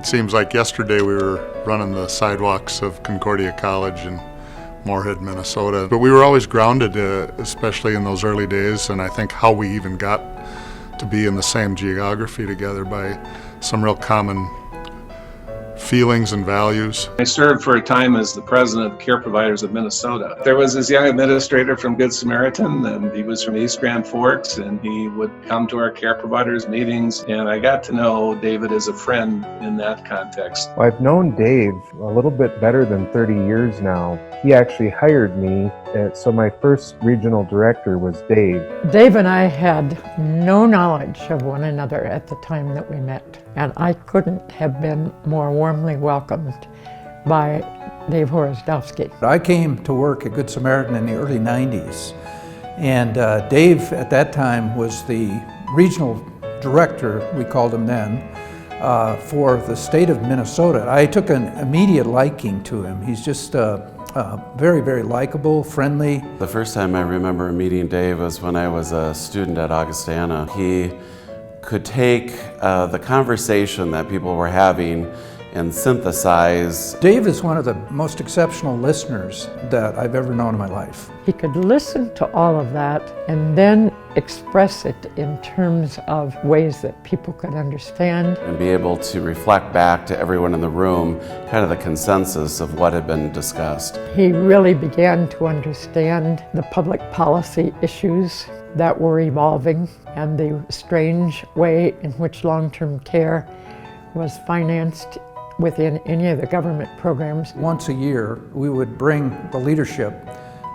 It seems like yesterday we were running the sidewalks of Concordia College in Moorhead, Minnesota. But we were always grounded, especially in those early days, and I think how we even got to be in the same geography together by some real common feelings and values. I served for a time as the president of Care Providers of Minnesota. There was this young administrator from Good Samaritan, and he was from East Grand Forks, and he would come to our Care Providers meetings, and I got to know David as a friend in that context. I've known Dave a little bit better than 30 years now. He actually hired me, so my first regional director was Dave. Dave and I had no knowledge of one another at the time that we met, and I couldn't have been more warmly welcomed by Dave Horazdovsky. I came to work at Good Samaritan in the early 90s, and Dave at that time was the regional director, we called him then, for the state of Minnesota. I took an immediate liking to him. He's just very, very likable, friendly. The first time I remember meeting Dave was when I was a student at Augustana. He could take the conversation that people were having and synthesize. Dave is one of the most exceptional listeners that I've ever known in my life. He could listen to all of that and then express it in terms of ways that people could understand. And be able to reflect back to everyone in the room kind of the consensus of what had been discussed. He really began to understand the public policy issues that were evolving and the strange way in which long-term care was financed within any of the government programs. Once a year, we would bring the leadership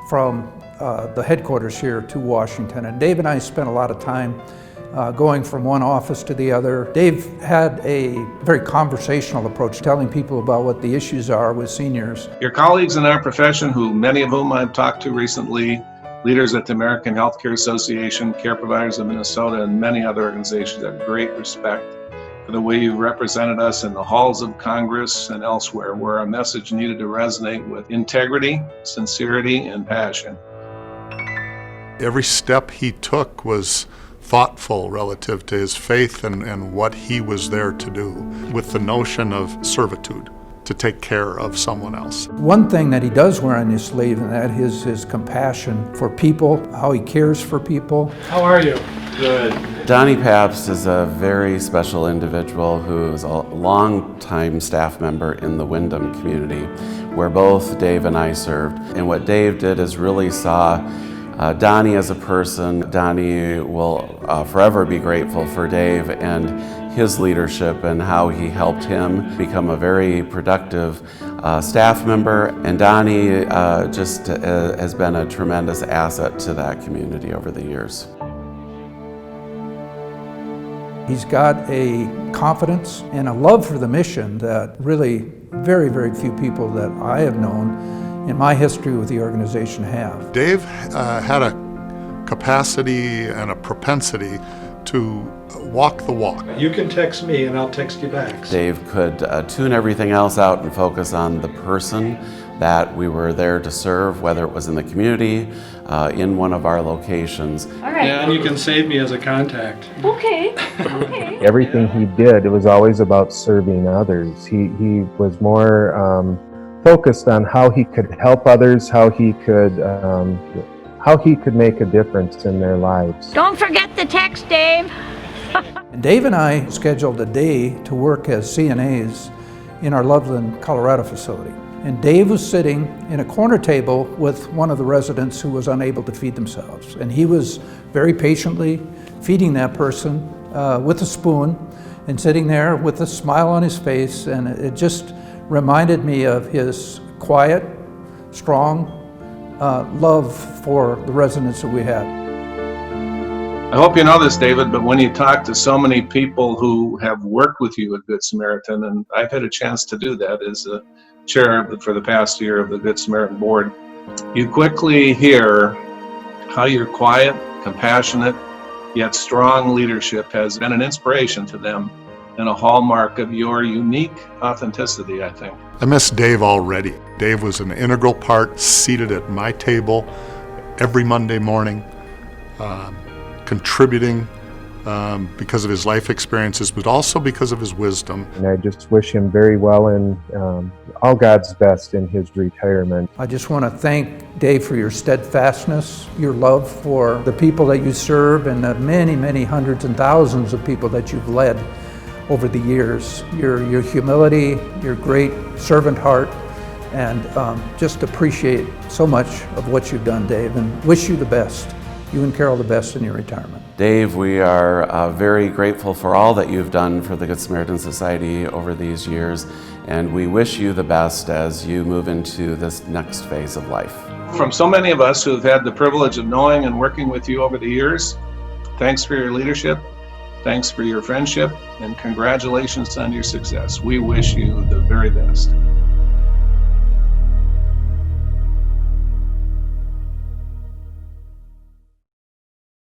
from the headquarters here to Washington, and Dave and I spent a lot of time going from one office to the other. Dave had a very conversational approach, telling people about what the issues are with seniors. Your colleagues in our profession, many of whom I've talked to recently, leaders at the American Healthcare Association, Care Providers of Minnesota, and many other organizations, have great respect for the way you've represented us in the halls of Congress and elsewhere, where our message needed to resonate with integrity, sincerity, and passion. Every step he took was thoughtful relative to his faith and what he was there to do, with the notion of servitude, to take care of someone else. One thing that he does wear on his sleeve, and that is his compassion for people, how he cares for people. How are you? Good. Donnie Pabst is a very special individual who is a long-time staff member in the Windham community, where both Dave and I served. And what Dave did is really saw Donnie as a person. Donnie will forever be grateful for Dave and his leadership and how he helped him become a very productive staff member. And Donnie just has been a tremendous asset to that community over the years. He's got a confidence and a love for the mission that really very, very few people that I have known in my history with the organization have. Dave had a capacity and a propensity to walk the walk. You can text me and I'll text you back. Dave could tune everything else out and focus on the person that we were there to serve, whether it was in the community, in one of our locations. All right. Yeah, and you can save me as a contact. Okay. Okay. Everything he did, it was always about serving others. He was more focused on how he could help others, how he could make a difference in their lives. Don't forget the text, Dave. And Dave and I scheduled a day to work as CNAs in our Loveland, Colorado facility. And Dave was sitting in a corner table with one of the residents who was unable to feed themselves. And he was very patiently feeding that person with a spoon and sitting there with a smile on his face. And it just reminded me of his quiet, strong love for the residents that we had. I hope you know this, David, but when you talk to so many people who have worked with you at Good Samaritan, and I've had a chance to do that as a chair for the past year of the Good Samaritan Board, you quickly hear how your quiet, compassionate, yet strong leadership has been an inspiration to them and a hallmark of your unique authenticity, I think. I miss Dave already. Dave was an integral part, seated at my table every Monday morning, contributing because of his life experiences, but also because of his wisdom. And I just wish him very well and all God's best in his retirement. I just want to thank Dave for your steadfastness, your love for the people that you serve, and the many, many hundreds and thousands of people that you've led over the years. Your humility, your great servant heart, and just appreciate so much of what you've done, Dave, and wish you the best. You and Carol the best in your retirement. Dave, we are very grateful for all that you've done for the Good Samaritan Society over these years, and we wish you the best as you move into this next phase of life. From so many of us who have had the privilege of knowing and working with you over the years, thanks for your leadership, thanks for your friendship, and congratulations on your success. We wish you the very best.